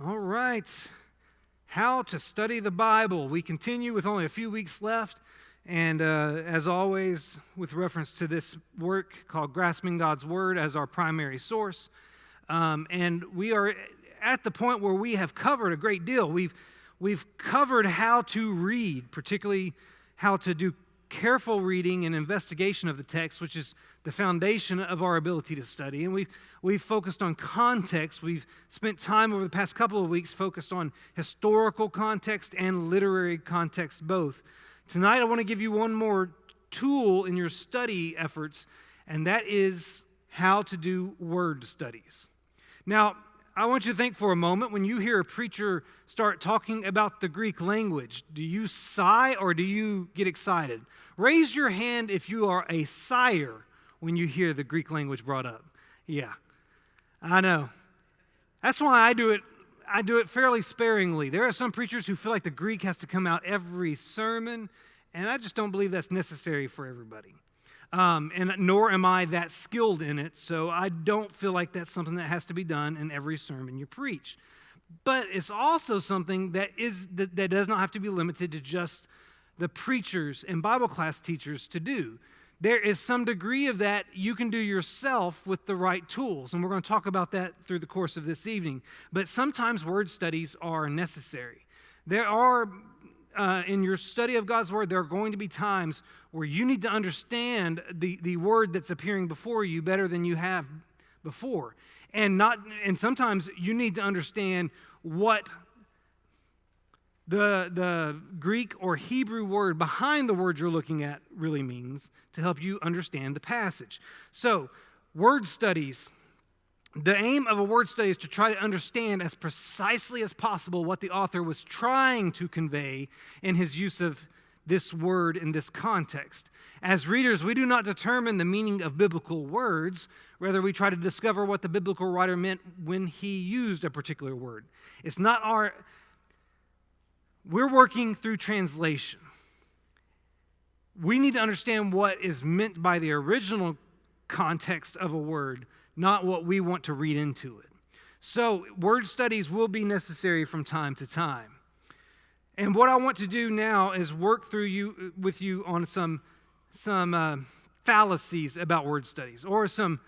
All right. How to study the Bible. We continue with only a few weeks left. And as always, with reference to this work called Grasping God's Word as our primary source. And we are at the point where we have covered a great deal. We've covered how to read, particularly how to do careful reading and investigation of the text, which is the foundation of our ability to study. And we've focused on context. We've spent time over the past couple of weeks focused on historical context and literary context both. Tonight I want to give you one more tool in your study efforts, and that is how to do word studies. Now, I want you to think for a moment, when you hear a preacher start talking about the Greek language, do you sigh or do you get excited? Raise your hand if you are a sigher when you hear the Greek language brought up. Yeah, I know. That's why I do it fairly sparingly. There are some preachers who feel like the Greek has to come out every sermon, and I just don't believe that's necessary for everybody. And nor am I that skilled in it, so I don't feel like that's something that has to be done in every sermon you preach. But it's also something that does not have to be limited to just the preachers and Bible class teachers to do. There is some degree of that you can do yourself with the right tools, and we're going to talk about that through the course of this evening. But sometimes word studies are necessary. There are in your study of God's Word, there are going to be times where you need to understand the word that's appearing before you better than you have before. And sometimes you need to understand what the Greek or Hebrew word behind the word you're looking at really means to help you understand the passage. So, word studies. The aim of a word study is to try to understand as precisely as possible what the author was trying to convey in his use of this word in this context. As readers, we do not determine the meaning of biblical words. Rather, we try to discover what the biblical writer meant when he used a particular word. We're working through translation. We need to understand what is meant by the original context of a word, not what we want to read into it. So, word studies will be necessary from time to time. And what I want to do now is work with you on some fallacies about word studies, or some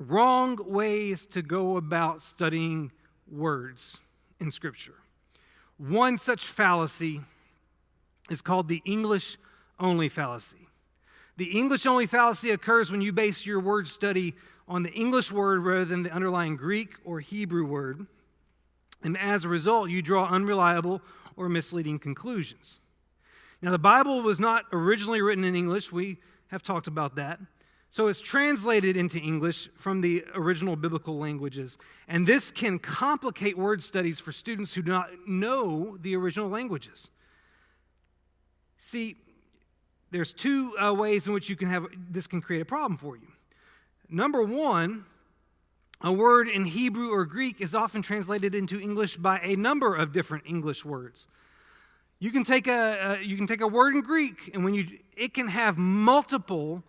wrong ways to go about studying words in Scripture. One such fallacy is called the English-only fallacy. The English-only fallacy occurs when you base your word study on the English word rather than the underlying Greek or Hebrew word, and as a result, you draw unreliable or misleading conclusions. Now, the Bible was not originally written in English. We have talked about that. So it's translated into English from the original biblical languages, and this can complicate word studies for students who do not know the original languages. See, there's two ways in which this can create a problem for you. Number one, a word in Hebrew or Greek is often translated into English by a number of different English words. You can take a word in Greek, and it can have multiple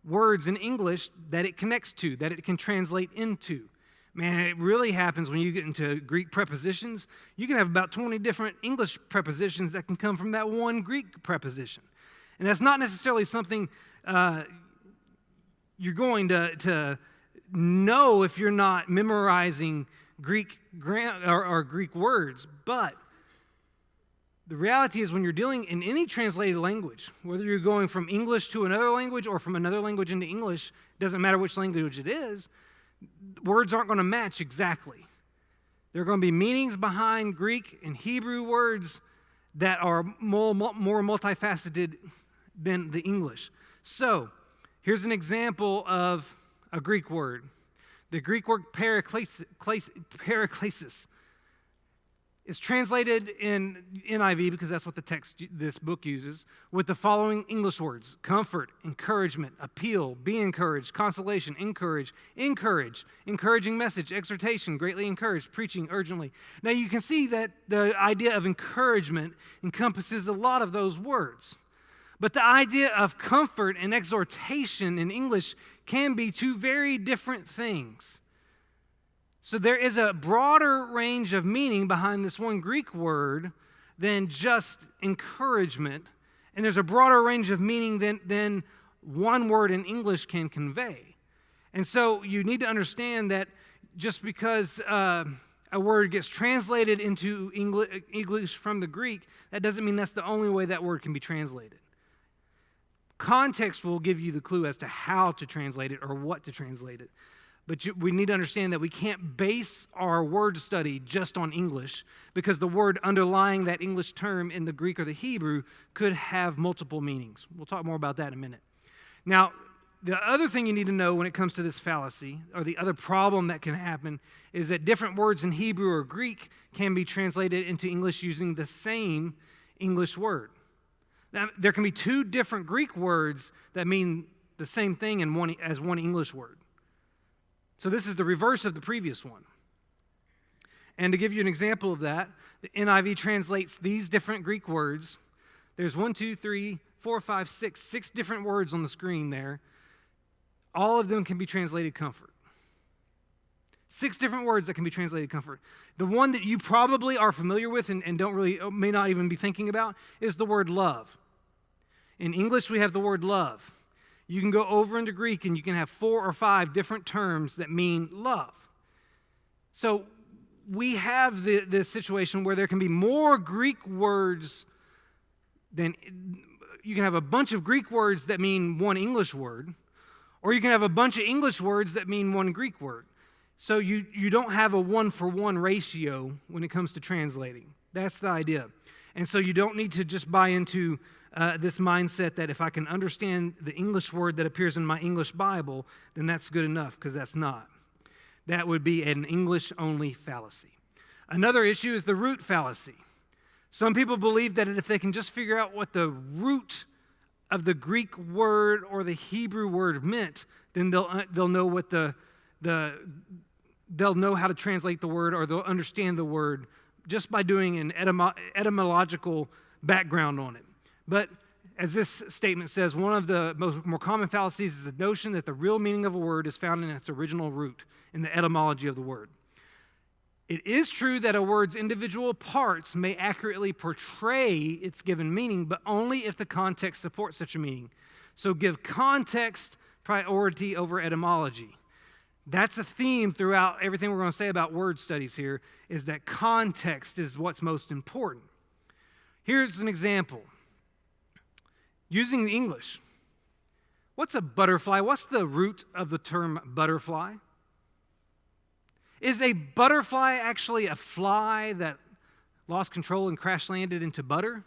words in English that it connects to, that it can translate into. Man, it really happens when you get into Greek prepositions. You can have about 20 different English prepositions that can come from that one Greek preposition. And that's not necessarily something you're going to know if you're not memorizing Greek or Greek words. But the reality is when you're dealing in any translated language, whether you're going from English to another language or from another language into English, it doesn't matter which language it is, words aren't going to match exactly. There are going to be meanings behind Greek and Hebrew words that are more multifaceted than the English. So, here's an example of a Greek word. The Greek word paraklesis is translated in NIV, because that's what the text this book uses, with the following English words: comfort, encouragement, appeal, be encouraged, consolation, encourage, encouraging message, exhortation, greatly encouraged, preaching urgently. Now you can see that the idea of encouragement encompasses a lot of those words. But the idea of comfort and exhortation in English can be two very different things. So there is a broader range of meaning behind this one Greek word than just encouragement, and there's a broader range of meaning than one word in English can convey. And so you need to understand that just because a word gets translated into English from the Greek, that doesn't mean that's the only way that word can be translated. Context will give you the clue as to how to translate it or what to translate it. But we need to understand that we can't base our word study just on English, because the word underlying that English term in the Greek or the Hebrew could have multiple meanings. We'll talk more about that in a minute. Now, the other thing you need to know when it comes to this fallacy, or the other problem that can happen, is that different words in Hebrew or Greek can be translated into English using the same English word. Now, there can be two different Greek words that mean the same thing as one English word. So this is the reverse of the previous one. And to give you an example of that, the NIV translates these different Greek words. There's 6 different words on the screen there. All of them can be translated comfort. 6 different words that can be translated comfort. The one that you probably are familiar with and may not even be thinking about is the word love. In English, we have the word love. You can go over into Greek and you can have 4 or 5 different terms that mean love. So we have this situation where there can be more Greek words than, you can have a bunch of Greek words that mean one English word, or you can have a bunch of English words that mean one Greek word. So you don't have a 1-for-1 ratio when it comes to translating. That's the idea. And so you don't need to just buy into this mindset that if I can understand the English word that appears in my English Bible, then that's good enough, because that's not. That would be an English-only fallacy. Another issue is the root fallacy. Some people believe that if they can just figure out what the root of the Greek word or the Hebrew word meant, then they'll know what they'll know how to translate the word, or they'll understand the word just by doing an etymological background on it. But as this statement says, one of the more common fallacies is the notion that the real meaning of a word is found in its original root, in the etymology of the word. It is true that a word's individual parts may accurately portray its given meaning, but only if the context supports such a meaning. So give context priority over etymology. That's a theme throughout everything we're going to say about word studies here, is that context is what's most important. Here's an example. Using the English. What's a butterfly? What's the root of the term butterfly? Is a butterfly actually a fly that lost control and crash landed into butter?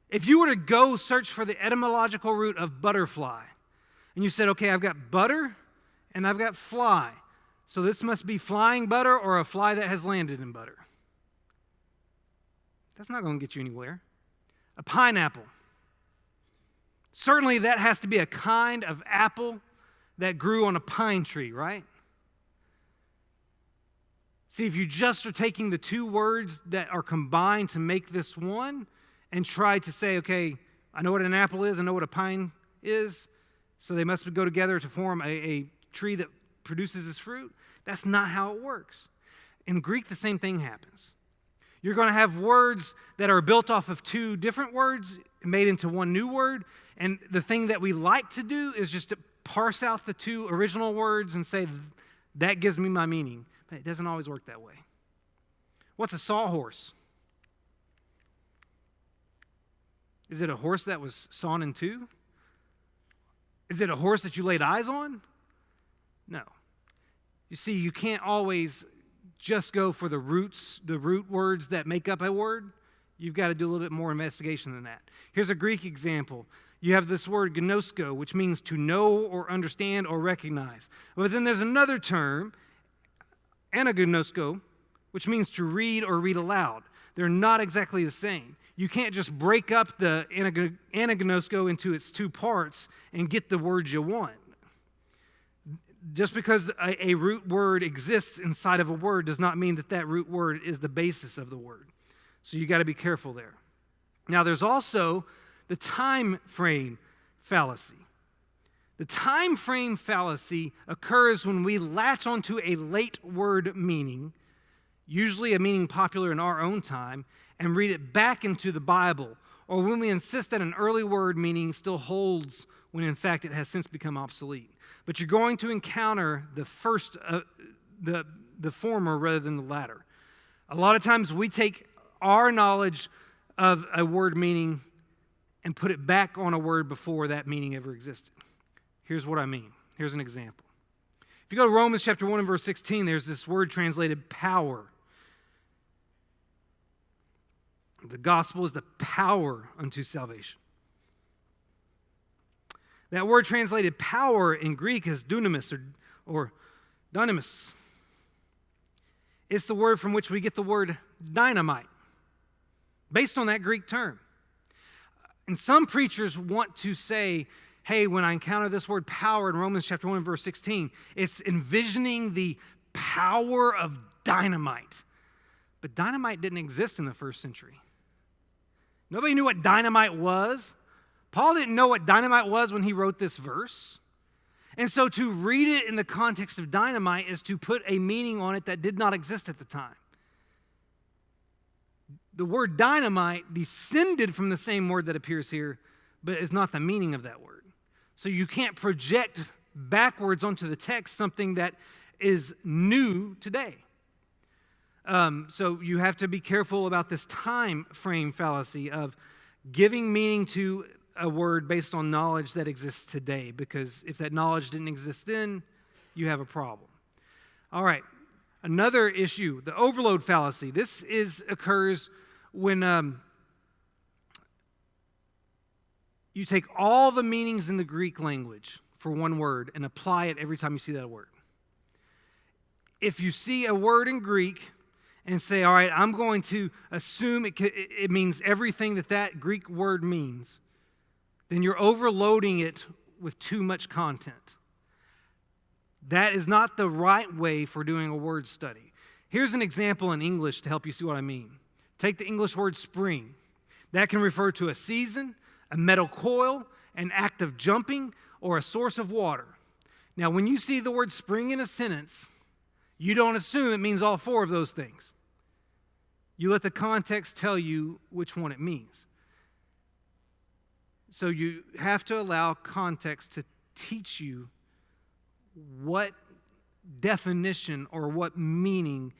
If you were to go search for the etymological root of butterfly, and you said, okay, I've got butter and I've got fly, so this must be flying butter or a fly that has landed in butter. That's not going to get you anywhere. A pineapple. Certainly that has to be a kind of apple that grew on a pine tree, right? See, if you just are taking the two words that are combined to make this one and try to say, okay, I know what an apple is, I know what a pine is, so they must go together to form a tree that produces this fruit, that's not how it works. In Greek, the same thing happens. You're going to have words that are built off of 2 different words made into one new word, and the thing that we like to do is just to parse out the 2 original words and say, that gives me my meaning. But it doesn't always work that way. What's a sawhorse? Is it a horse that was sawn in 2? Is it a horse that you laid eyes on? No. You see, you can't always just go for the root words that make up a word. You've got to do a little bit more investigation than that. Here's a Greek example. You have this word gnosko, which means to know or understand or recognize. But then there's another term, anagnosko, which means to read or read aloud. They're not exactly the same. You can't just break up the anagnosko into its 2 parts and get the words you want. Just because a root word exists inside of a word does not mean that that root word is the basis of the word. So you got to be careful there. Now there's also the time frame fallacy. The time frame fallacy occurs when we latch onto a late word meaning, usually a meaning popular in our own time, and read it back into the Bible, or when we insist that an early word meaning still holds when in fact it has since become obsolete. But you're going to encounter the former rather than the latter. A lot of times we take our knowledge of a word meaning and put it back on a word before that meaning ever existed. Here's what I mean. Here's an example. If you go to Romans chapter 1 and verse 16, there's this word translated power. The gospel is the power unto salvation. That word translated power in Greek is dunamis or dynamis. It's the word from which we get the word dynamite, based on that Greek term. And some preachers want to say, hey, when I encounter this word power in Romans chapter 1 verse 16, it's envisioning the power of dynamite. But dynamite didn't exist in the first century. Nobody knew what dynamite was. Paul didn't know what dynamite was when he wrote this verse. And so to read it in the context of dynamite is to put a meaning on it that did not exist at the time. The word dynamite descended from the same word that appears here, but is not the meaning of that word. So you can't project backwards onto the text something that is new today. So you have to be careful about this time frame fallacy of giving meaning to a word based on knowledge that exists today, because if that knowledge didn't exist then, you have a problem. All right, another issue, the overload fallacy. This occurs when you take all the meanings in the Greek language for one word and apply it every time you see that word. If you see a word in Greek and say, all right, I'm going to assume it means everything that Greek word means, then you're overloading it with too much content. That is not the right way for doing a word study. Here's an example in English to help you see what I mean. Take the English word spring. That can refer to a season, a metal coil, an act of jumping, or a source of water. Now, when you see the word spring in a sentence, you don't assume it means all four of those things. You let the context tell you which one it means. So you have to allow context to teach you what definition or what meaning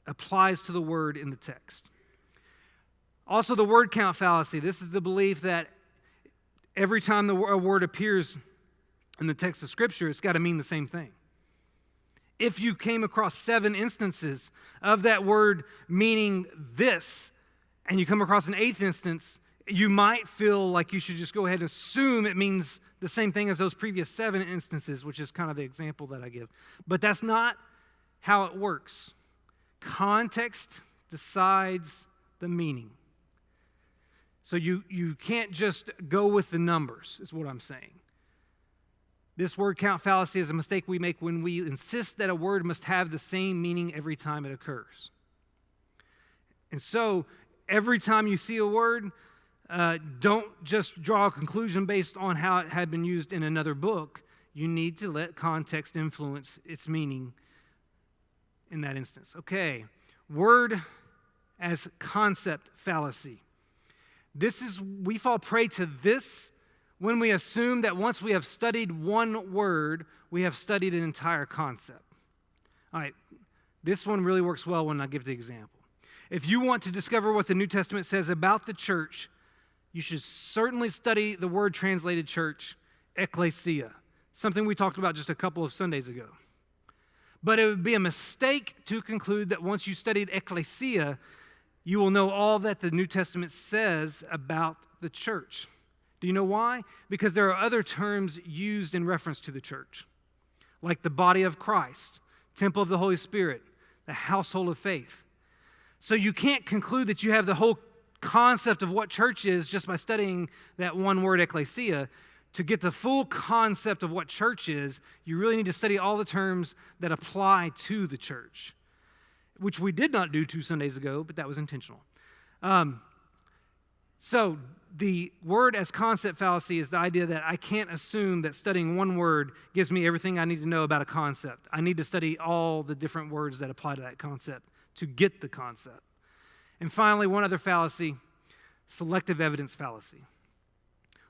applies to the word in the text. Also, the word count fallacy. This is the belief that every time a word appears in the text of Scripture, it's got to mean the same thing. If you came across 7 instances of that word meaning this, and you come across an 8th instance, you might feel like you should just go ahead and assume it means the same thing as those previous 7 instances, which is kind of the example that I give. But that's not how it works. Context decides the meaning. So you can't just go with the numbers, is what I'm saying. This word count fallacy is a mistake we make when we insist that a word must have the same meaning every time it occurs. And so every time you see a word, don't just draw a conclusion based on how it had been used in another book. You need to let context influence its meaning in that instance. Okay, word as concept fallacy. We fall prey to this when we assume that once we have studied one word, we have studied an entire concept. All right, this one really works well when I give the example. If you want to discover what the New Testament says about the church, you should certainly study the word translated church, ecclesia, something we talked about just a couple of Sundays ago. But it would be a mistake to conclude that once you studied ecclesia, you will know all that the New Testament says about the church. Do you know why? Because there are other terms used in reference to the church, like the body of Christ, temple of the Holy Spirit, the household of faith. So you can't conclude that you have the whole concept of what church is just by studying that one word, ecclesia. To get the full concept of what church is, you really need to study all the terms that apply to the church, which we did not do 2 Sundays ago, but that was intentional. So the word as concept fallacy is the idea that I can't assume that studying one word gives me everything I need to know about a concept. I need to study all the different words that apply to that concept to get the concept. And finally, one other fallacy, selective evidence fallacy.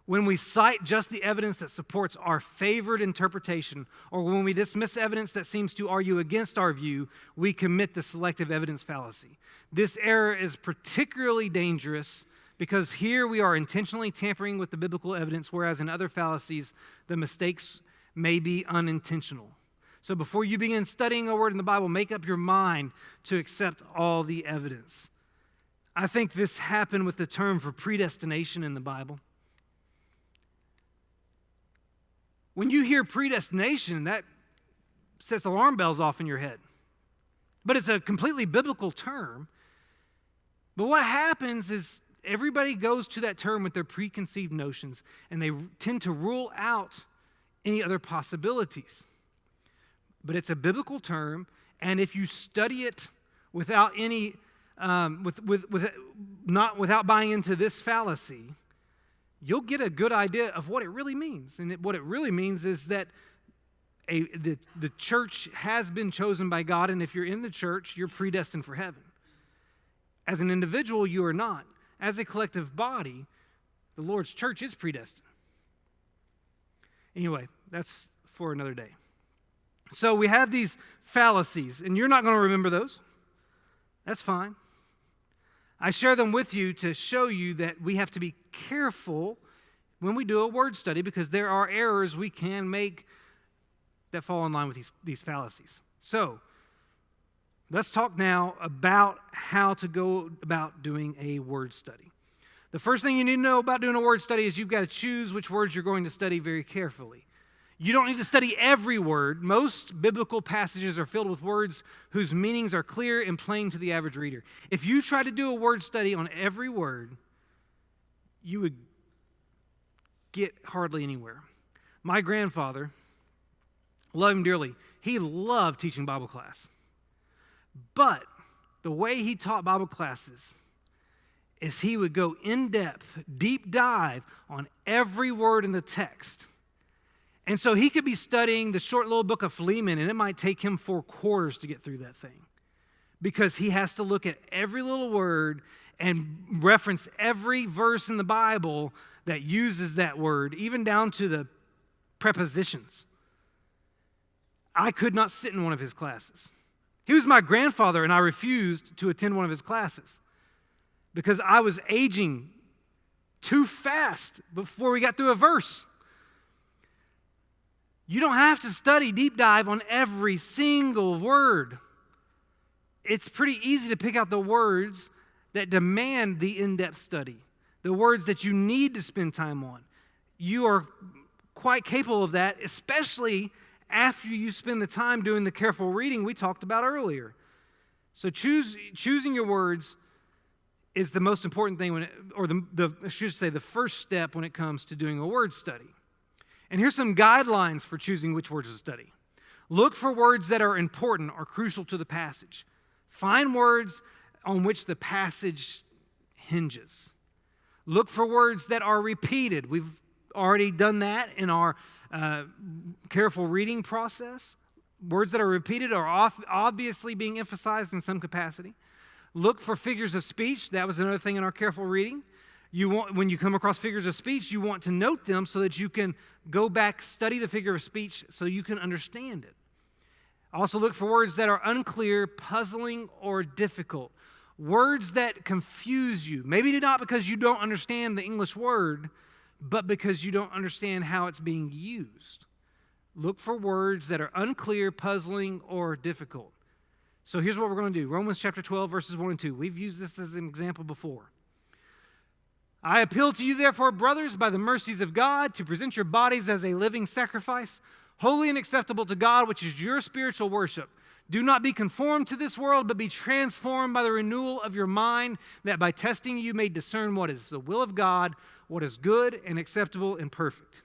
When we cite just the evidence that supports our favored interpretation, or when we dismiss evidence that seems to argue against our view, we commit the selective evidence fallacy. This error is particularly dangerous because here we are intentionally tampering with the biblical evidence, whereas in other fallacies, the mistakes may be unintentional. So before you begin studying a word in the Bible, make up your mind to accept all the evidence. I think this happened with the term for predestination in the Bible. When you hear predestination, that sets alarm bells off in your head. But it's a completely biblical term. But what happens is everybody goes to that term with their preconceived notions, and they tend to rule out any other possibilities. But it's a biblical term, and if you study it without any, without buying into this fallacy, you'll get a good idea of what it really means. And what it really means is that the church has been chosen by God, and if you're in the church, you're predestined for heaven. As an individual, you are not. As a collective body, the Lord's church is predestined. Anyway, that's for another day. So we have these fallacies, and you're not going to remember those. That's fine. I share them with you to show you that we have to be careful when we do a word study because there are errors we can make that fall in line with these fallacies. So, let's talk now about how to go about doing a word study. The first thing you need to know about doing a word study is you've got to choose which words you're going to study very carefully. You don't need to study every word. Most biblical passages are filled with words whose meanings are clear and plain to the average reader. If you try to do a word study on every word, you would get hardly anywhere. My grandfather, love him dearly, he loved teaching Bible class. But the way he taught Bible classes is he would go in depth, deep dive on every word in the text. And so he could be studying the short little book of Philemon, and it might take him 4 quarters to get through that thing because he has to look at every little word and reference every verse in the Bible that uses that word, even down to the prepositions. I could not sit in one of his classes. He was my grandfather, and I refused to attend one of his classes because I was aging too fast before we got through a verse. You don't have to study deep dive on every single word. It's pretty easy to pick out the words that demand the in-depth study, the words that you need to spend time on. You are quite capable of that, especially after you spend the time doing the careful reading we talked about earlier. So choosing your words is the most important thing, the first step when it comes to doing a word study. And here's some guidelines for choosing which words to study. Look for words that are important or crucial to the passage. Find words on which the passage hinges. Look for words that are repeated. We've already done that in our careful reading process. Words that are repeated are obviously being emphasized in some capacity. Look for figures of speech. That was another thing in our careful reading. When you come across figures of speech, you want to note them so that you can go back, study the figure of speech so you can understand it. Also look for words that are unclear, puzzling, or difficult. Words that confuse you. Maybe not because you don't understand the English word, but because you don't understand how it's being used. Look for words that are unclear, puzzling, or difficult. So here's what we're going to do. Romans chapter 12, verses 1 and 2. We've used this as an example before. I appeal to you, therefore, brothers, by the mercies of God, to present your bodies as a living sacrifice, holy and acceptable to God, which is your spiritual worship. Do not be conformed to this world, but be transformed by the renewal of your mind, that by testing you may discern what is the will of God, what is good and acceptable and perfect.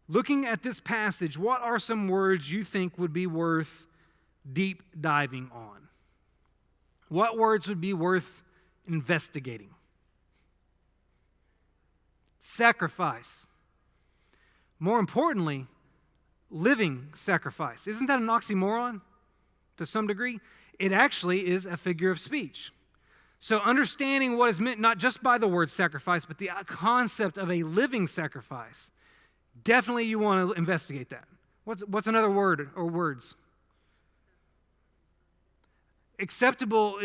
Looking at this passage, what are some words you think would be worth deep diving on? What words would be worth investigating? sacrifice. More importantly, living sacrifice. Isn't that an oxymoron to some degree? It actually is a figure of speech. So understanding what is meant not just by the word sacrifice, but the concept of a living sacrifice, definitely you want to investigate that. What's another word or words? Acceptable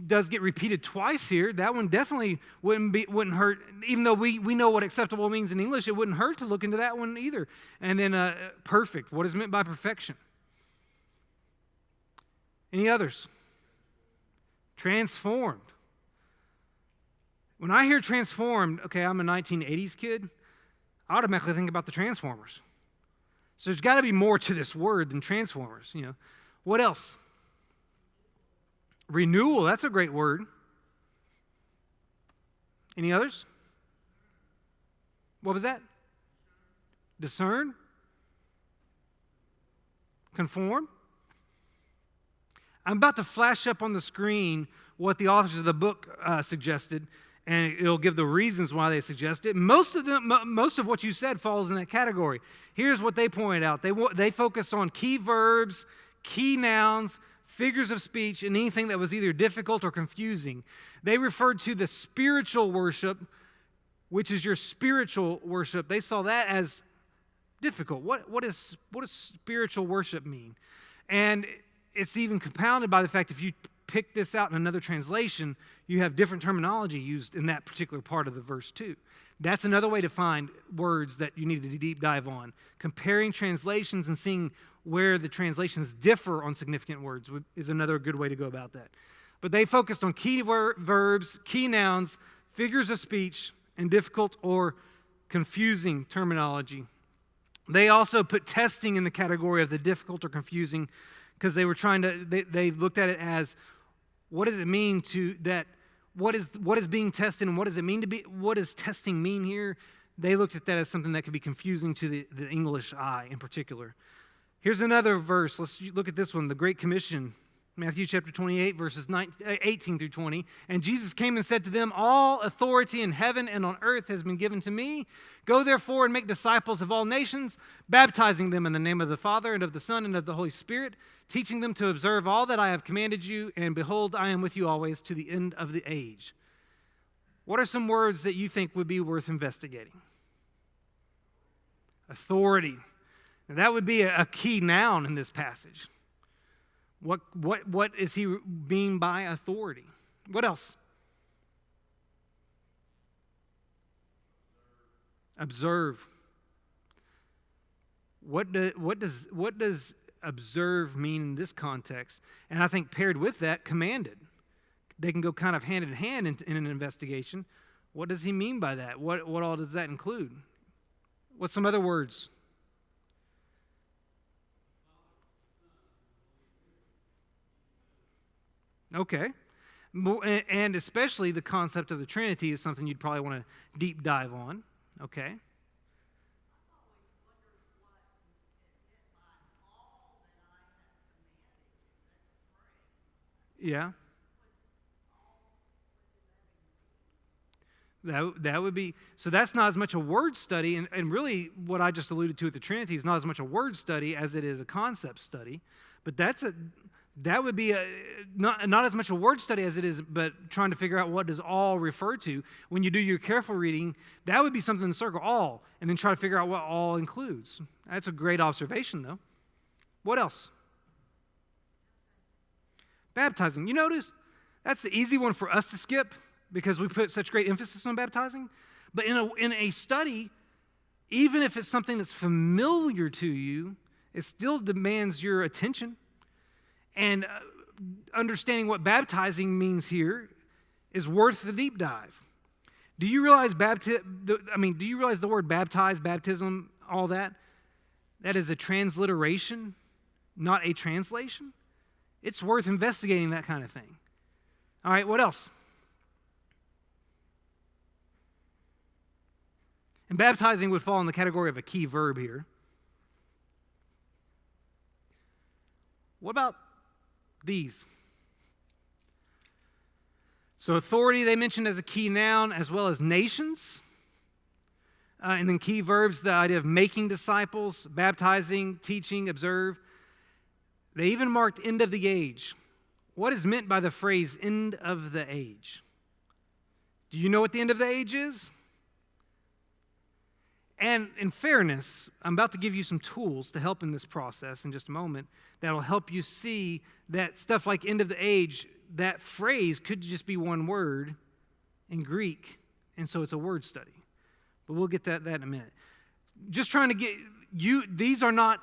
does get repeated twice here. That one definitely wouldn't hurt. Even though we know what acceptable means in English, it wouldn't hurt to look into that one either. And then perfect. What is meant by perfection? Any others? Transformed. When I hear transformed, okay, I'm a 1980s kid, I automatically think about the Transformers. So there's got to be more to this word than Transformers, you know. What else? Renewal, that's a great word. Any others? What was that? Discern? Conform? I'm about to flash up on the screen what the authors of the book suggested, and it'll give the reasons why they suggest it. Most of what you said falls in that category. Here's what they pointed out. They focused on key verbs, key nouns, figures of speech, and anything that was either difficult or confusing. They referred to the spiritual worship, which is your spiritual worship. They saw that as difficult. What does spiritual worship mean? And it's even compounded by the fact if you pick this out in another translation, you have different terminology used in that particular part of the verse too. That's another way to find words that you need to deep dive on. Comparing translations and seeing where the translations differ on significant words is another good way to go about that. But they focused on key verbs, key nouns, figures of speech, and difficult or confusing terminology. They also put testing in the category of the difficult or confusing because they were they looked at it as what does it mean to that, what is being tested and what does it mean to be, what does testing mean here? They looked at that as something that could be confusing to the English eye in particular. Here's another verse. Let's look at this one, the Great Commission, Matthew chapter 28, verses 18 through 20. And Jesus came and said to them, all authority in heaven and on earth has been given to me. Go therefore and make disciples of all nations, baptizing them in the name of the Father and of the Son and of the Holy Spirit, teaching them to observe all that I have commanded you, and behold, I am with you always to the end of the age. What are some words that you think would be worth investigating? Authority. Now, that would be a key noun in this passage. What is he mean by authority? What else? Observe. What does observe mean in this context? And I think paired with that, commanded. They can go kind of hand in hand in an investigation. What does he mean by that? What all does that include? What's some other words? Okay. And especially the concept of the Trinity is something you'd probably want to deep dive on. Okay. Yeah. That would be, so that's not as much a word study, and really what I just alluded to with the Trinity is not as much a word study as it is a concept study. But that would be not as much a word study as it is, but trying to figure out what does all refer to. When you do your careful reading, that would be something to circle all, and then try to figure out what all includes. That's a great observation, though. What else? Baptizing. You notice that's the easy one for us to skip because we put such great emphasis on baptizing. But in a study, even if it's something that's familiar to you, it still demands your attention. And understanding what baptizing means here is worth the deep dive. Do you realize do you realize the word baptize, baptism, all that? That is a transliteration, not a translation. It's worth investigating that kind of thing. All right, what else? And baptizing would fall in the category of a key verb here. What about these? So authority they mentioned as a key noun, as well as nations. And then key verbs, the idea of making disciples, baptizing, teaching, observe. They even marked end of the age. What is meant by the phrase end of the age? Do you know what the end of the age is? And in fairness, I'm about to give you some tools to help in this process in just a moment that will help you see that stuff like end of the age, that phrase could just be one word in Greek, and so it's a word study. But we'll get that in a minute. Just trying to get you, these are not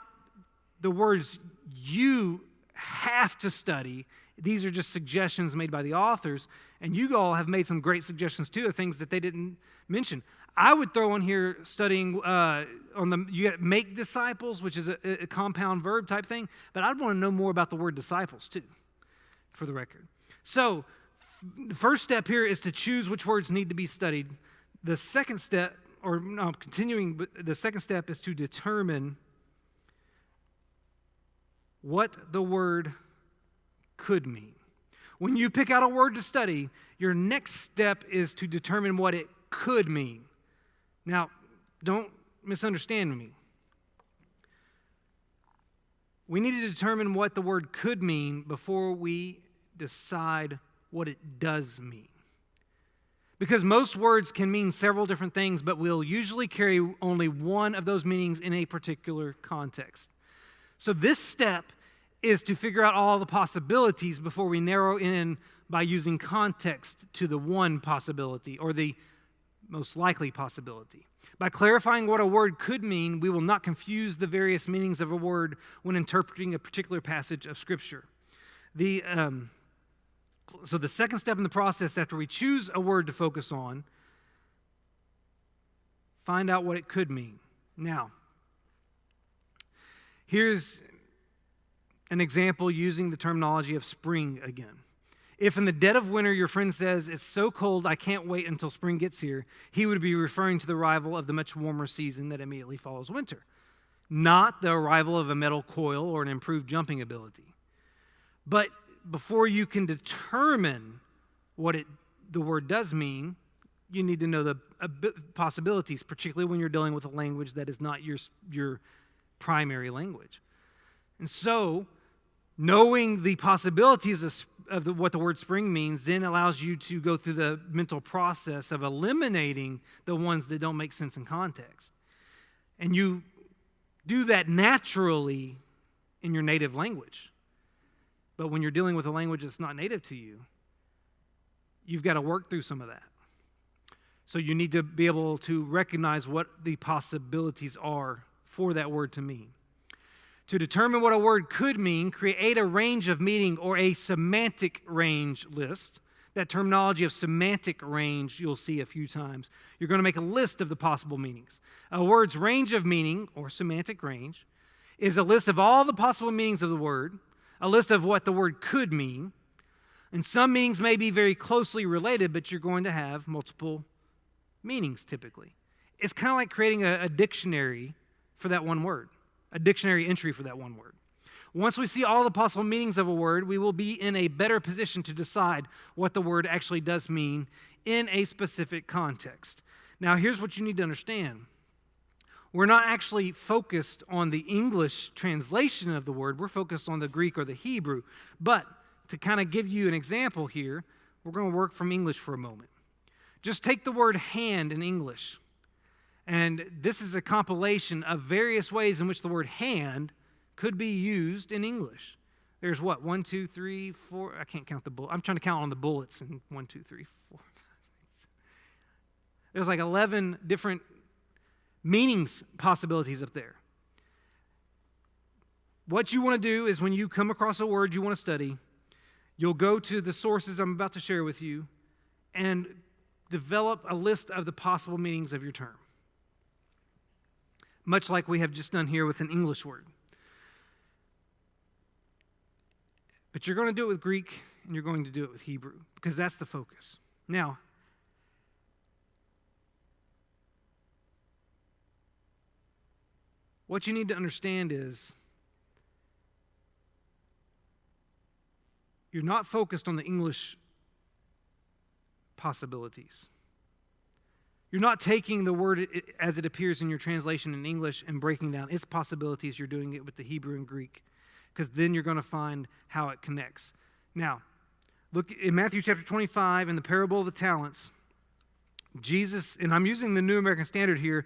the words you have to study. These are just suggestions made by the authors, and you all have made some great suggestions too of things that they didn't mention. I would throw on here studying you got make disciples, which is a compound verb type thing, but I'd want to know more about the word disciples too, for the record. So the first step here is to choose which words need to be studied. The second step, or no, continuing, but the second step is to determine what the word could mean. When you pick out a word to study, your next step is to determine what it could mean. Now, don't misunderstand me. We need to determine what the word could mean before we decide what it does mean. Because most words can mean several different things, but will usually carry only one of those meanings in a particular context. So this step is to figure out all the possibilities before we narrow in by using context to the one possibility or the most likely possibility. By clarifying what a word could mean, we will not confuse the various meanings of a word when interpreting a particular passage of Scripture. So the second step in the process, after we choose a word to focus on, find out what it could mean. Now, here's an example using the terminology of spring again. If in the dead of winter your friend says, "It's so cold I can't wait until spring gets here," he would be referring to the arrival of the much warmer season that immediately follows winter, not the arrival of a metal coil or an improved jumping ability. But before you can determine what the word does mean, you need to know the possibilities, particularly when you're dealing with a language that is not your primary language. And so, knowing the possibilities of what the word spring means then allows you to go through the mental process of eliminating the ones that don't make sense in context. And you do that naturally in your native language. But when you're dealing with a language that's not native to you, you've got to work through some of that. So you need to be able to recognize what the possibilities are for that word to mean. To determine what a word could mean, create a range of meaning or a semantic range list. That terminology of semantic range you'll see a few times. You're going to make a list of the possible meanings. A word's range of meaning, or semantic range, is a list of all the possible meanings of the word, a list of what the word could mean. And some meanings may be very closely related, but you're going to have multiple meanings typically. It's kind of like creating a dictionary for that one word. A dictionary entry for that one word. Once we see all the possible meanings of a word, we will be in a better position to decide what the word actually does mean in a specific context. Now, here's what you need to understand. We're not actually focused on the English translation of the word. We're focused on the Greek or the Hebrew. But to kind of give you an example here, we're going to work from English for a moment. Just take the word hand in English. And this is a compilation of various ways in which the word hand could be used in English. There's what? 1, 2, 3, 4. I can't count the bullets. I'm trying to count on the bullets. And 1, 2, 3, 4. There's like 11 different meanings possibilities up there. What you want to do is when you come across a word you want to study, you'll go to the sources I'm about to share with you and develop a list of the possible meanings of your term. Much like we have just done here with an English word. But you're going to do it with Greek and you're going to do it with Hebrew because that's the focus. Now, what you need to understand is you're not focused on the English possibilities. You're not taking the word as it appears in your translation in English and breaking down its possibilities. You're doing it with the Hebrew and Greek, because then you're going to find how it connects. Now, look in Matthew chapter 25 in the parable of the talents. Jesus, and I'm using the New American Standard here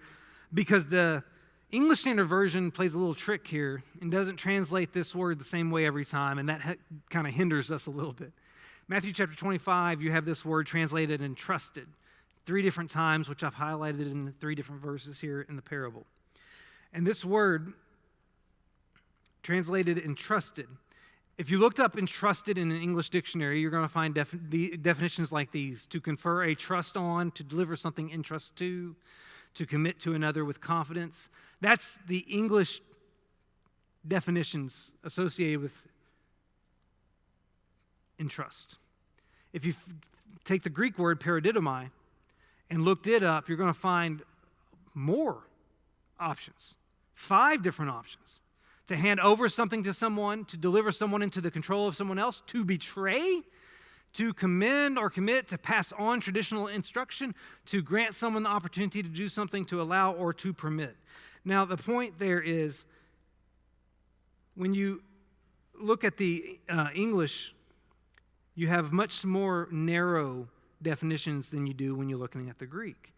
because the English Standard Version plays a little trick here and doesn't translate this word the same way every time, and that kind of hinders us a little bit. Matthew chapter 25, you have this word translated entrusted 3 different times, which I've highlighted in 3 different verses here in the parable. And this word, translated entrusted, if you looked up entrusted in an English dictionary, you're going to find definitions like these: to confer a trust on, to deliver something in trust to commit to another with confidence. That's the English definitions associated with entrust. If you take the Greek word paradidomai and looked it up, you're going to find more options, 5 different options. To hand over something to someone, to deliver someone into the control of someone else, to betray, to commend or commit, to pass on traditional instruction, to grant someone the opportunity to do something, to allow or to permit. Now, the point there is, when you look at the English, you have much more narrow definitions than you do when you're looking at the Greek.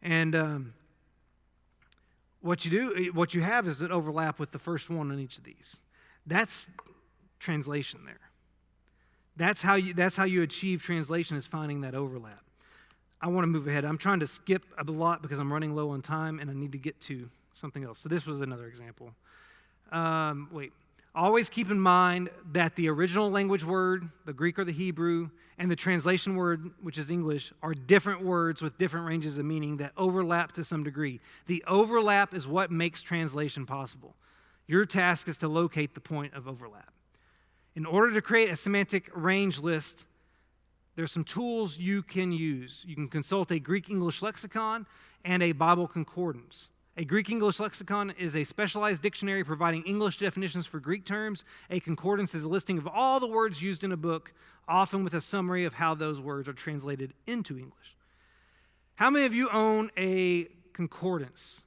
And what you have is an overlap with the first one in each of these. That's translation there. That's how you achieve translation, is finding that overlap. I want to move ahead. I'm trying to skip a lot because I'm running low on time and I need to get to something else. So this was another example. Always keep in mind that the original language word, the Greek or the Hebrew, and the translation word, which is English, are different words with different ranges of meaning that overlap to some degree. The overlap is what makes translation possible. Your task is to locate the point of overlap. In order to create a semantic range list, there's some tools you can use. You can consult a Greek-English lexicon and a Bible concordance. A Greek-English lexicon is a specialized dictionary providing English definitions for Greek terms. A concordance is a listing of all the words used in a book, often with a summary of how those words are translated into English. How many of you own a concordance?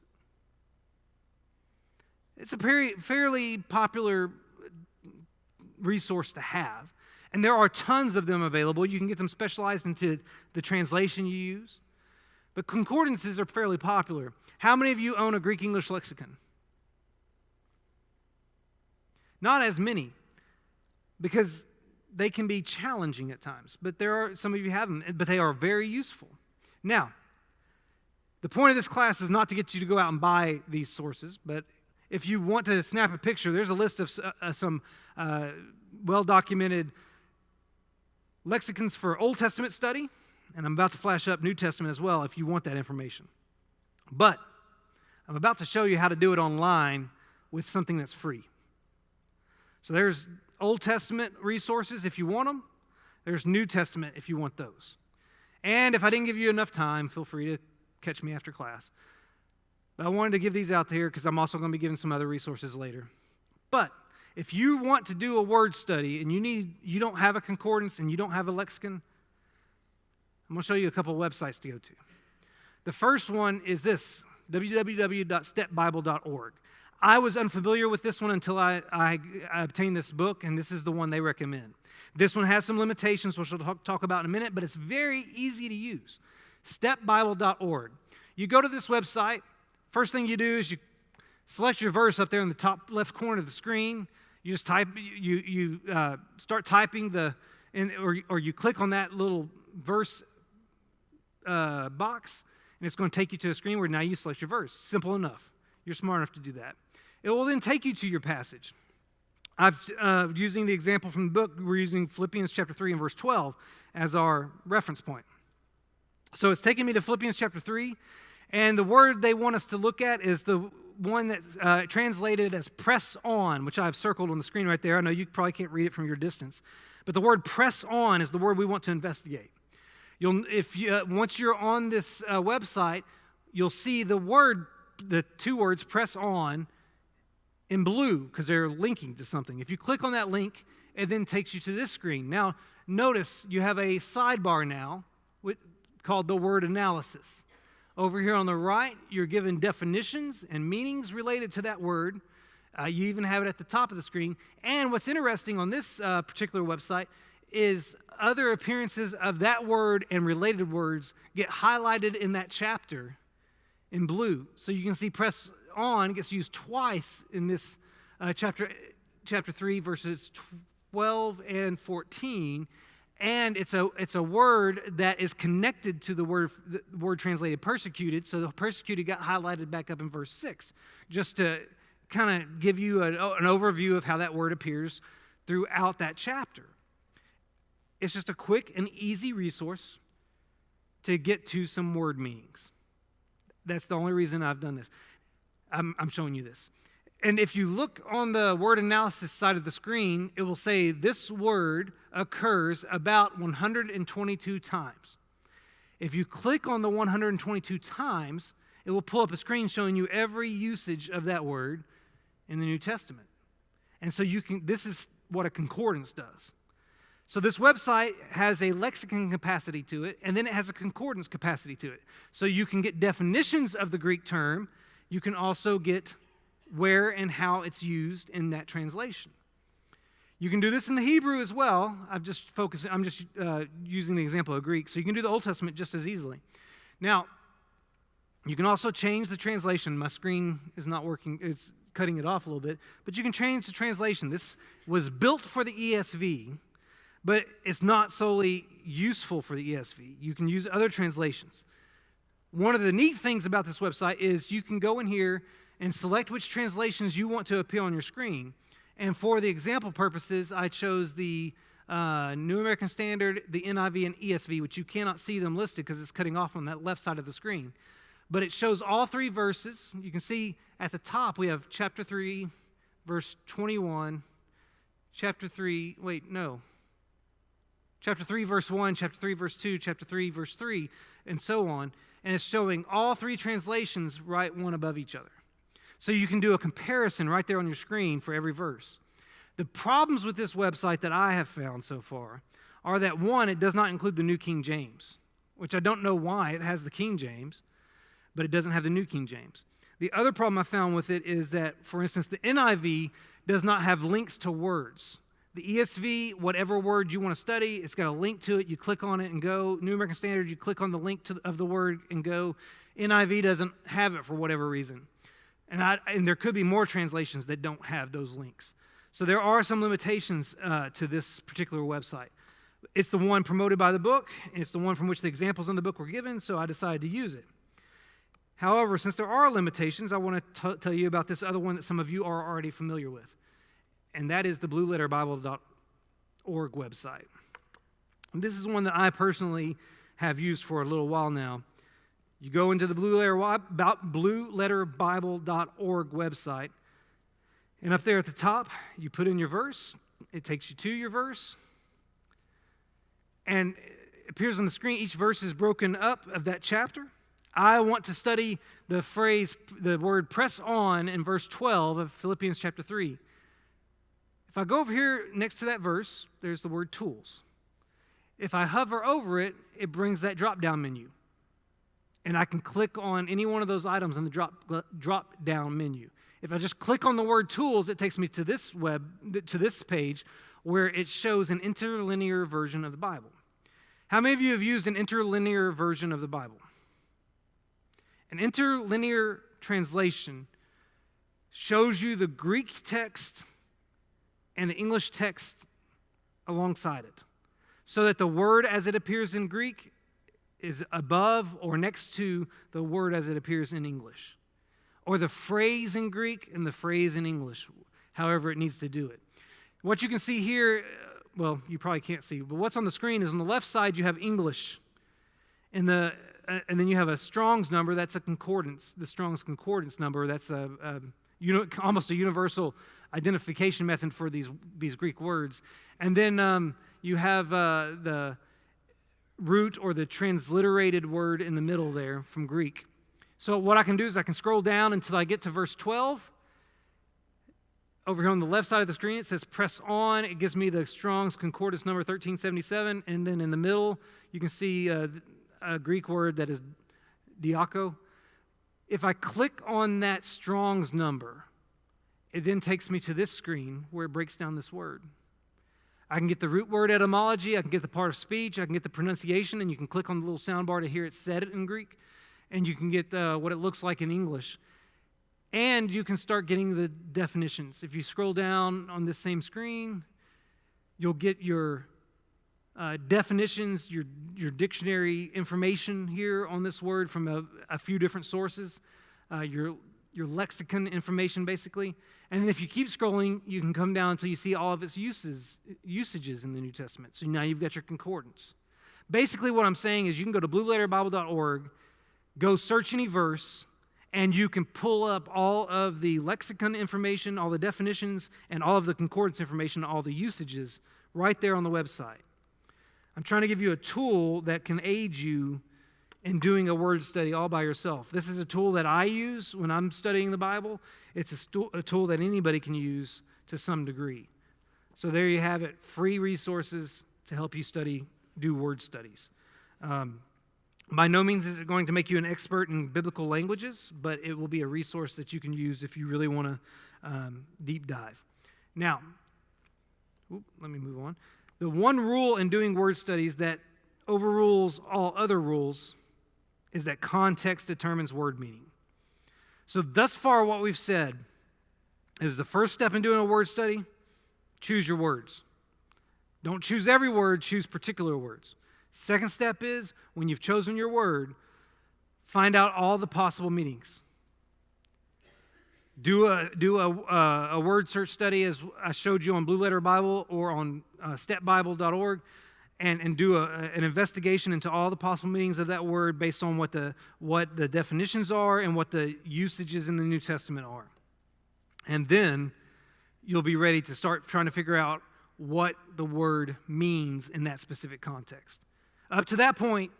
It's a fairly popular resource to have, and there are tons of them available. You can get them specialized into the translation you use. But concordances are fairly popular. How many of you own a Greek-English lexicon? Not as many, because they can be challenging at times. But there are some of you have them, but they are very useful. Now, the point of this class is not to get you to go out and buy these sources, but if you want to snap a picture, there's a list of some well-documented lexicons for Old Testament study. And I'm about to flash up New Testament as well if you want that information. But I'm about to show you how to do it online with something that's free. So there's Old Testament resources if you want them. There's New Testament if you want those. And if I didn't give you enough time, feel free to catch me after class. But I wanted to give these out there because I'm also going to be giving some other resources later. But if you want to do a word study and you don't have a concordance and you don't have a lexicon, I'm going to show you a couple of websites to go to. The first one is this, www.stepbible.org. I was unfamiliar with this one until I obtained this book, and this is the one they recommend. This one has some limitations, which we'll talk about in a minute, but it's very easy to use. Stepbible.org. You go to this website. First thing you do is you select your verse up there in the top left corner of the screen. You just type. You start typing or you click on that little verse box, and it's going to take you to a screen where now you select your verse. Simple enough. You're smart enough to do that. It will then take you to your passage. Using the example from the book, we're using Philippians chapter 3 and verse 12 as our reference point. So it's taking me to Philippians chapter 3, and the word they want us to look at is the one that's translated as press on, which I've circled on the screen right there. I know you probably can't read it from your distance, but the word press on is the word we want to investigate. Once you're on this website, you'll see the 2 words, press on, in blue because they're linking to something. If you click on that link, it then takes you to this screen. Now, notice you have a sidebar now called the word analysis. Over here on the right, you're given definitions and meanings related to that word. You even have it at the top of the screen. And what's interesting on this particular website is other appearances of that word and related words get highlighted in that chapter in blue. So you can see press on gets used twice in this chapter 3, verses 12 and 14. And it's a word that is connected to the word translated persecuted. So the persecuted got highlighted back up in verse 6, just to kind of give you an overview of how that word appears throughout that chapter. It's just a quick and easy resource to get to some word meanings. That's the only reason I've done this. I'm showing you this. And if you look on the word analysis side of the screen, it will say this word occurs about 122 times. If you click on the 122 times, it will pull up a screen showing you every usage of that word in the New Testament. And so this is what a concordance does. So this website has a lexicon capacity to it, and then it has a concordance capacity to it. So you can get definitions of the Greek term. You can also get where and how it's used in that translation. You can do this in the Hebrew as well. I'm just using the example of Greek. So you can do the Old Testament just as easily. Now, you can also change the translation. My screen is not working. It's cutting it off a little bit. But you can change the translation. This was built for the ESV, but it's not solely useful for the ESV. You can use other translations. One of the neat things about this website is you can go in here and select which translations you want to appear on your screen. And for the example purposes, I chose the New American Standard, the NIV, and ESV, which you cannot see them listed because it's cutting off on that left side of the screen. But it shows all three verses. You can see at the top we have chapter 3, verse 21, chapter 3, chapter 3, verse 1, chapter 3, verse 2, chapter 3, verse 3, and so on. And it's showing all three translations right one above each other. So you can do a comparison right there on your screen for every verse. The problems with this website that I have found so far are that, one, it does not include the New King James, which I don't know why. It has the King James, but it doesn't have the New King James. The other problem I found with it is that, for instance, the NIV does not have links to words. The ESV, whatever word you want to study, it's got a link to it. You click on it and go. New American Standard, you click on the link of the word and go. NIV doesn't have it for whatever reason. And there could be more translations that don't have those links. So there are some limitations to this particular website. It's the one promoted by the book. It's the one from which the examples in the book were given, so I decided to use it. However, since there are limitations, I want to tell you about this other one that some of you are already familiar with, and that is the blueletterbible.org website. And this is one that I personally have used for a little while now. You go into the blueletterbible.org website, and up there at the top, you put in your verse. It takes you to your verse, and it appears on the screen. Each verse is broken up of that chapter. I want to study the word press on in verse 12 of Philippians chapter 3. If I go over here next to that verse, there's the word tools. If I hover over it, it brings that drop-down menu. And I can click on any one of those items in the drop-down menu. If I just click on the word tools, it takes me to this page where it shows an interlinear version of the Bible. How many of you have used an interlinear version of the Bible? An interlinear translation shows you the Greek text and the English text alongside it, so that the word as it appears in Greek is above or next to the word as it appears in English, or the phrase in Greek and the phrase in English, however it needs to do it. What you can see here, well, you probably can't see, but what's on the screen is on the left side you have English, and then you have a Strong's number. That's a concordance. The Strong's concordance number. That's almost a universal identification method for these Greek words. And then you have the root or the transliterated word in the middle there from Greek. So what I can do is I can scroll down until I get to verse 12. Over here on the left side of the screen, it says press on. It gives me the Strong's Concordance number 1377. And then in the middle, you can see a Greek word that is diaco. If I click on that Strong's number, it then takes me to this screen where it breaks down this word. I can get the root word etymology, I can get the part of speech, I can get the pronunciation, and you can click on the little sound bar to hear it said in Greek, and you can get what it looks like in English. And you can start getting the definitions. If you scroll down on this same screen, you'll get your definitions, your dictionary information here on this word from a few different sources, your lexicon information basically. And then if you keep scrolling, you can come down until you see all of its usages in the New Testament. So now you've got your concordance. Basically what I'm saying is you can go to blueletterbible.org, go search any verse, and you can pull up all of the lexicon information, all the definitions, and all of the concordance information, all the usages right there on the website. I'm trying to give you a tool that can aid you in doing a word study all by yourself. This is a tool that I use when I'm studying the Bible. It's a tool that anybody can use to some degree. So there you have it, free resources to help you do word studies. By no means is it going to make you an expert in biblical languages, but it will be a resource that you can use if you really want to deep dive. Now, let me move on. The one rule in doing word studies that overrules all other rules is that context determines word meaning. So thus far what we've said is the first step in doing a word study, choose your words. Don't choose every word, choose particular words. Second step is, when you've chosen your word, find out all the possible meanings. Do a word search study as I showed you on Blue Letter Bible or on stepbible.org and do an investigation into all the possible meanings of that word based on what the definitions are and what the usages in the New Testament are. And then you'll be ready to start trying to figure out what the word means in that specific context. Up to that point,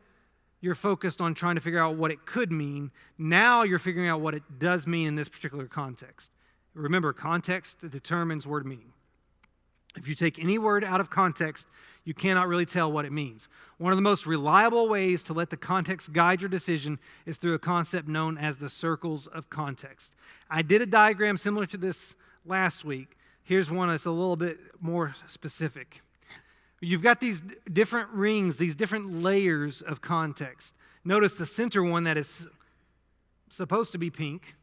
you're focused on trying to figure out what it could mean. Now you're figuring out what it does mean in this particular context. Remember, context determines word meaning. If you take any word out of context, you cannot really tell what it means. One of the most reliable ways to let the context guide your decision is through a concept known as the circles of context. I did a diagram similar to this last week. Here's one that's a little bit more specific. You've got these different rings, these different layers of context. Notice the center one that is supposed to be pink.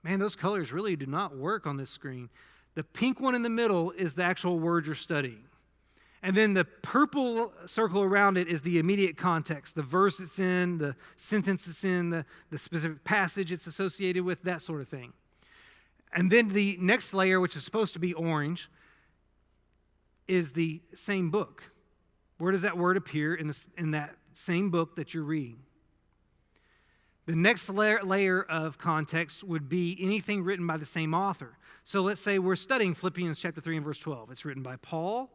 Man, those colors really do not work on this screen. The pink one in the middle is the actual word you're studying. And then the purple circle around it is the immediate context, the verse it's in, the sentence it's in, the specific passage it's associated with, that sort of thing. And then the next layer, which is supposed to be orange, is the same book. Where does that word appear in that same book that you're reading? The next layer of context would be anything written by the same author. So let's say we're studying Philippians chapter 3 and verse 12. It's written by Paul.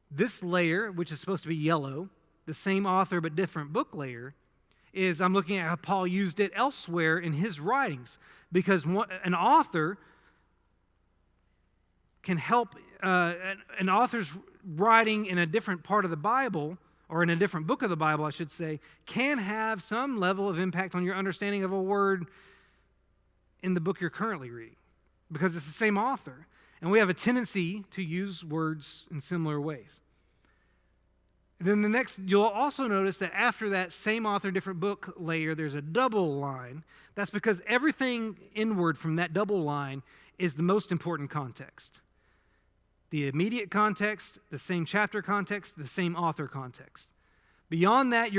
This layer, which is supposed to be yellow, the same author but different book layer, is I'm looking at how Paul used it elsewhere in his writings. Because an author can help, an author's writing in a different part of the Bible, or in a different book of the Bible, I should say, can have some level of impact on your understanding of a word in the book you're currently reading, because it's the same author. And we have a tendency to use words in similar ways. And then you'll also notice that after that same author, different book layer, there's a double line. That's because everything inward from that double line is the most important context. The immediate context, the same chapter context, the same author context. Beyond that,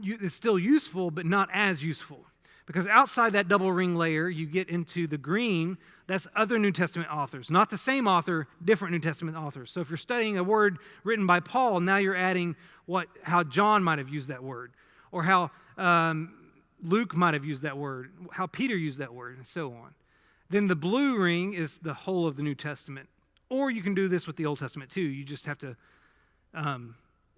it's still useful, but not as useful. Because outside that double ring layer, you get into the green, that's other New Testament authors. Not the same author, different New Testament authors. So if you're studying a word written by Paul, now you're adding how John might have used that word, or how Luke might have used that word, how Peter used that word, and so on. Then the blue ring is the whole of the New Testament. Or you can do this with the Old Testament too. You just have to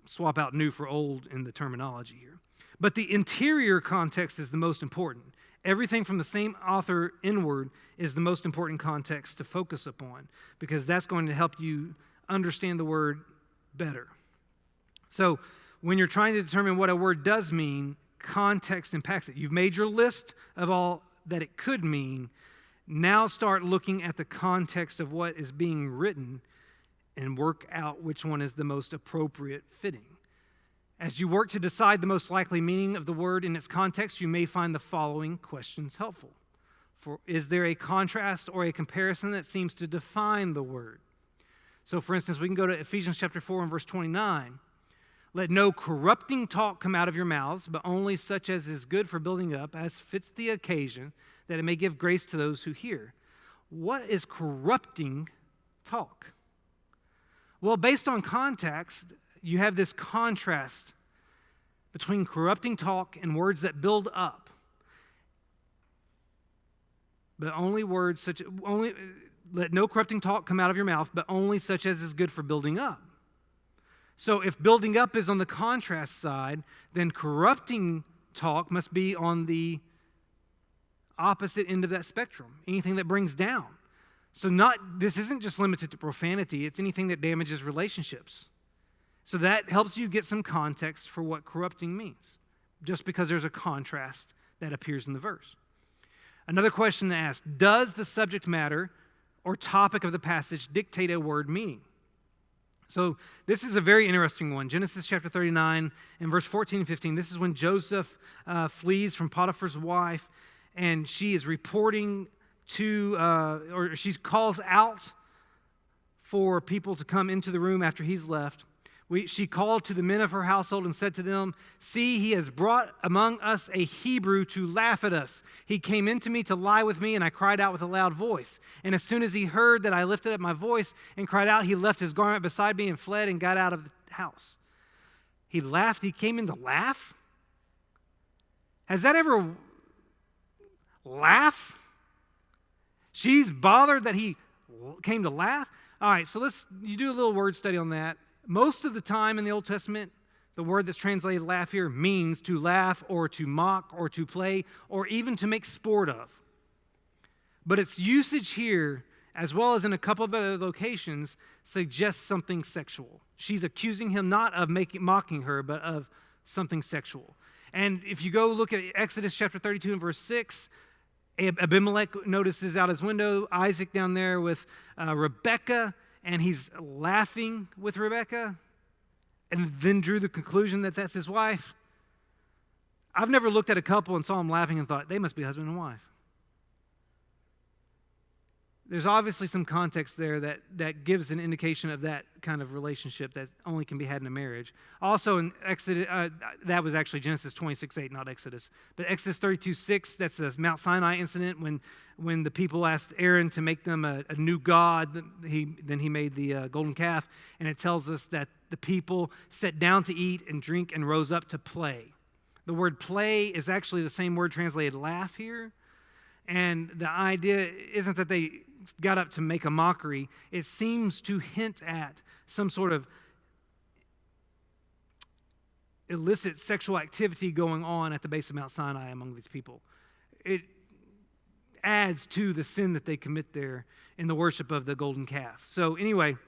swap out new for old in the terminology here. But the interior context is the most important. Everything from the same author inward is the most important context to focus upon, because that's going to help you understand the word better. So when you're trying to determine what a word does mean, context impacts it. You've made your list of all that it could mean. Now start looking at the context of what is being written and work out which one is the most appropriate fitting. As you work to decide the most likely meaning of the word in its context, you may find the following questions helpful. Is there a contrast or a comparison that seems to define the word? So, for instance, we can go to Ephesians chapter 4 and verse 29. Let no corrupting talk come out of your mouths, but only such as is good for building up, as fits the occasion, that it may give grace to those who hear. What is corrupting talk? Well, based on context, you have this contrast between corrupting talk and words that build up. But let no corrupting talk come out of your mouth, but only such as is good for building up. So if building up is on the contrast side, then corrupting talk must be on the opposite end of that spectrum, anything that brings down. So this isn't just limited to profanity, it's anything that damages relationships. So that helps you get some context for what corrupting means, just because there's a contrast that appears in the verse. Another question to ask, does the subject matter or topic of the passage dictate a word meaning? So this is a very interesting one. Genesis chapter 39 and verse 14 and 15. This is when Joseph flees from Potiphar's wife, and she is reporting or she calls out for people to come into the room after he's left. She called to the men of her household and said to them, "See, he has brought among us a Hebrew to laugh at us. He came into me to lie with me, and I cried out with a loud voice. And as soon as he heard that I lifted up my voice and cried out, he left his garment beside me and fled and got out of the house." He laughed. He came in to laugh? Has that ever laugh? She's bothered that he came to laugh? All right, so you do a little word study on that. Most of the time in the Old Testament, the word that's translated laugh here means to laugh or to mock or to play or even to make sport of. But its usage here, as well as in a couple of other locations, suggests something sexual. She's accusing him not of mocking her, but of something sexual. And if you go look at Exodus chapter 32 and verse 6, Abimelech notices out his window Isaac down there with Rebekah, and he's laughing with Rebekah, and then drew the conclusion that that's his wife. I've never looked at a couple and saw them laughing and thought, they must be husband and wife. There's obviously some context there that gives an indication of that kind of relationship that only can be had in a marriage. Also in Exodus, that was actually Genesis 26:8, not Exodus. But Exodus 32:6, that's the Mount Sinai incident when the people asked Aaron to make them a new god. Then he made the golden calf, and it tells us that the people sat down to eat and drink and rose up to play. The word play is actually the same word translated laugh here. And the idea isn't that they got up to make a mockery. It seems to hint at some sort of illicit sexual activity going on at the base of Mount Sinai among these people. It adds to the sin that they commit there in the worship of the golden calf. So anyway,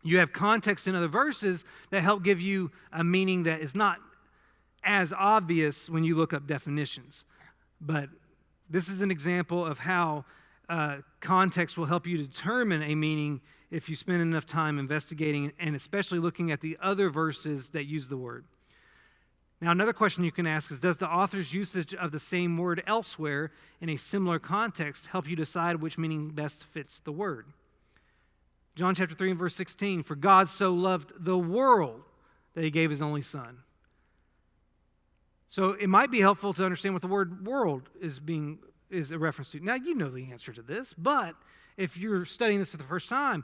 you have context in other verses that help give you a meaning that is not as obvious when you look up definitions. But this is an example of how context will help you determine a meaning if you spend enough time investigating and especially looking at the other verses that use the word. Now, another question you can ask is, does the author's usage of the same word elsewhere in a similar context help you decide which meaning best fits the word? John chapter 3 and verse 16, "For God so loved the world that he gave his only son." So it might be helpful to understand what the word world is a reference to. Now, you know the answer to this, but if you're studying this for the first time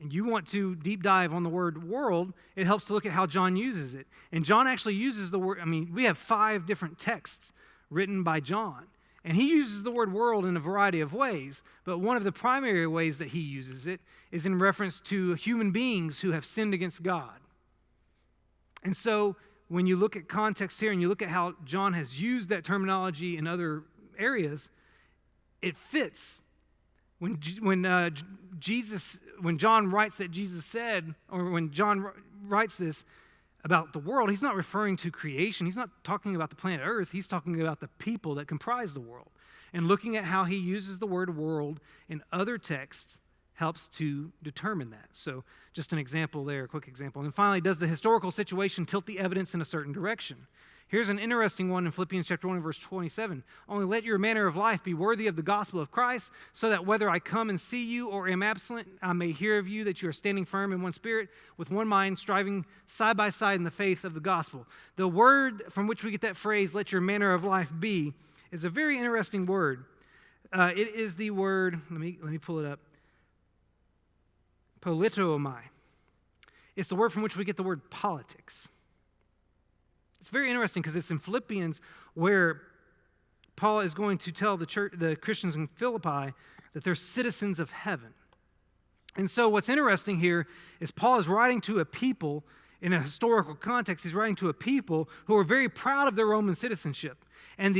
and you want to deep dive on the word world, it helps to look at how John uses it. And John actually uses the word, we have 5 different texts written by John, and he uses the word world in a variety of ways, but one of the primary ways that he uses it is in reference to human beings who have sinned against God. And so when you look at context here and you look at how John has used that terminology in other areas, it fits. When John writes that Jesus said, or when John writes this, about the world, he's not referring to creation. He's not talking about the planet Earth. He's talking about the people that comprise the world. And looking at how he uses the word world in other texts helps to determine that. So just an example there, a quick example. And finally, does the historical situation tilt the evidence in a certain direction? Here's an interesting one in Philippians chapter 1 and verse 27. Only let your manner of life be worthy of the gospel of Christ, so that whether I come and see you or am absent, I may hear of you that you are standing firm in one spirit, with one mind, striving side by side in the faith of the gospel. The word from which we get that phrase, let your manner of life be, is a very interesting word. It is the word, let me pull it up, politomai. It's the word from which we get the word politics. It's very interesting because it's in Philippians where Paul is going to tell the Christians in Philippi that they're citizens of heaven. And so what's interesting here is Paul is writing to a people in a historical context. He's writing to a people who are very proud of their Roman citizenship. And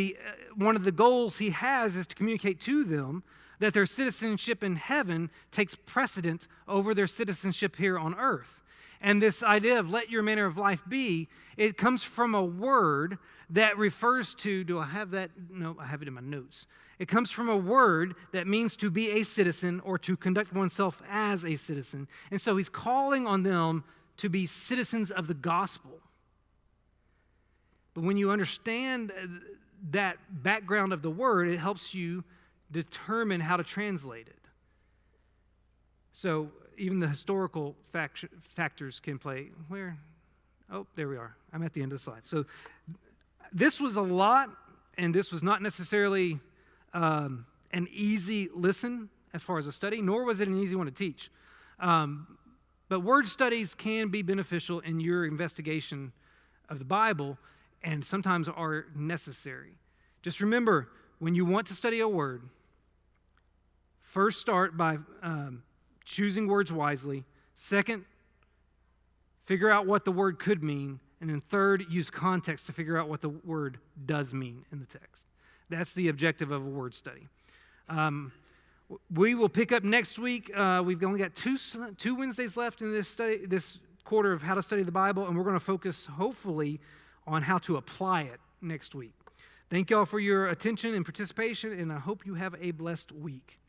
one of the goals he has is to communicate to them that their citizenship in heaven takes precedent over their citizenship here on earth. And this idea of let your manner of life be, it comes from a word that refers to, do I have that? No, I have it in my notes. It comes from a word that means to be a citizen or to conduct oneself as a citizen. And so he's calling on them to be citizens of the gospel. But when you understand that background of the word, it helps you determine how to translate it. So even the historical factors can play. Where? Oh, there we are. I'm at the end of the slide. So this was a lot, and this was not necessarily an easy listen as far as a study, nor was it an easy one to teach. But word studies can be beneficial in your investigation of the Bible and sometimes are necessary. Just remember, when you want to study a word, first start by choosing words wisely. Second, figure out what the word could mean. And then third, use context to figure out what the word does mean in the text. That's the objective of a word study. We will pick up next week. We've only got two Wednesdays left in this quarter of how to study the Bible, and we're going to focus, hopefully, on how to apply it next week. Thank you all for your attention and participation, and I hope you have a blessed week.